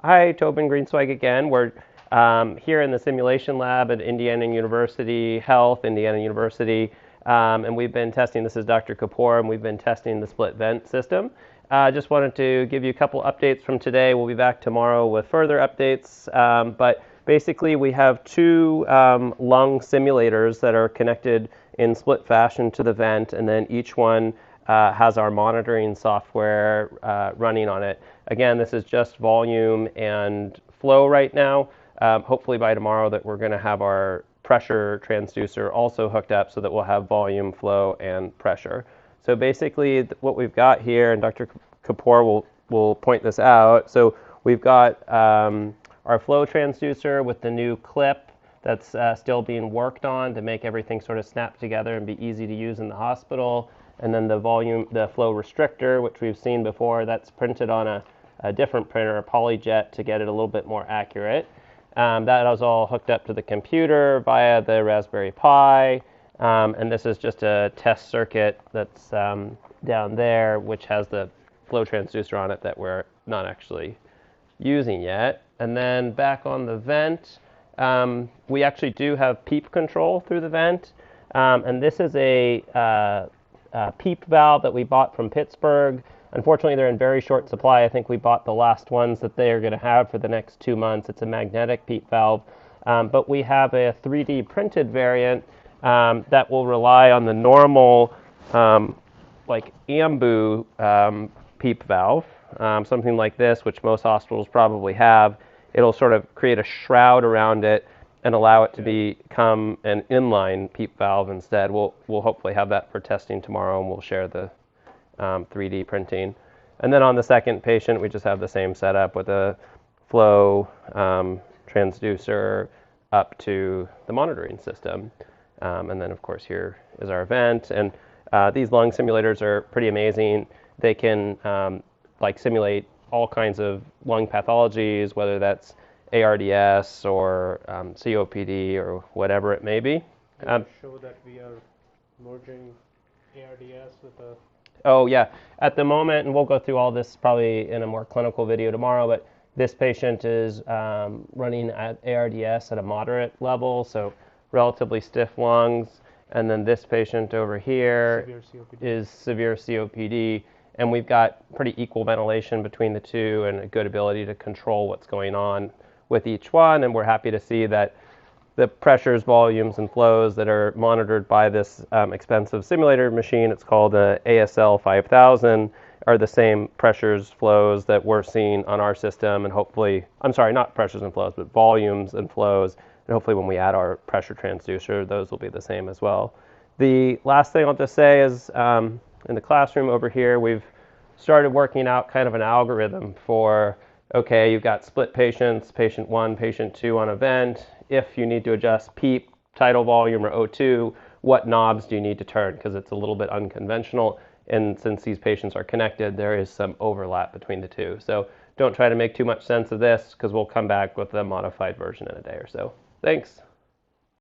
Hi, Tobin Greenswag again. We're here in the simulation lab at Indiana University Health, Indiana University, and we've been testing, this is Dr. Kapoor, and we've been testing the SplitVent system. Just wanted to give you a couple updates from today. We'll be back tomorrow with further updates, but basically we have two lung simulators that are connected in split fashion to the vent, and then each one has our monitoring software running on it. Again, this is just volume and flow right now. Hopefully by tomorrow that we're going to have our pressure transducer also hooked up so that we'll have volume, flow, and pressure. So basically what we've got here, and Dr. Kapoor will point this out, so we've got our flow transducer with the new clip that's still being worked on to make everything sort of snap together and be easy to use in the hospital. And then the flow restrictor, which we've seen before, that's printed on a different printer, a PolyJet, to get it a little bit more accurate. That was all hooked up to the computer via the Raspberry Pi. And this is just a test circuit that's down there, which has the flow transducer on it that we're not actually using yet. And then back on the vent, we actually do have PEEP control through the vent. And this is a PEEP valve that we bought from Pittsburgh. Unfortunately, they're in very short supply. I think we bought the last ones that they are going to have for the next 2 months. It's a magnetic PEEP valve. But we have a 3D printed variant that will rely on the normal like AMBU PEEP valve, something like this, which most hospitals probably have. It'll sort of create a shroud around it and allow it to become an inline PEEP valve instead. We'll hopefully have that for testing tomorrow, and we'll share the 3D printing. And then on the second patient, we just have the same setup with a flow transducer up to the monitoring system. And then, of course, here is our vent. And these lung simulators are pretty amazing. They can simulate all kinds of lung pathologies, whether that's ARDS or COPD or whatever it may be. Show that we are merging ARDS with a... Oh yeah, at the moment, and we'll go through all this probably in a more clinical video tomorrow, but this patient is running at ARDS at a moderate level, so relatively stiff lungs, and then this patient over here is severe COPD, and we've got pretty equal ventilation between the two and a good ability to control what's going on with each one, and we're happy to see that the pressures, volumes, and flows that are monitored by this expensive simulator machine, it's called a ASL 5000, are the same pressures, flows that we're seeing on our system, and hopefully, I'm sorry, not pressures and flows, but volumes and flows, and hopefully when we add our pressure transducer, those will be the same as well. The last thing I'll just say is in the classroom over here, we've started working out kind of an algorithm for, okay, you've got split patients, patient 1, patient 2 on a vent. If you need to adjust PEEP, tidal volume, or O2, what knobs do you need to turn? Because it's a little bit unconventional. And since these patients are connected, there is some overlap between the two. So don't try to make too much sense of this, because we'll come back with a modified version in a day or so. Thanks.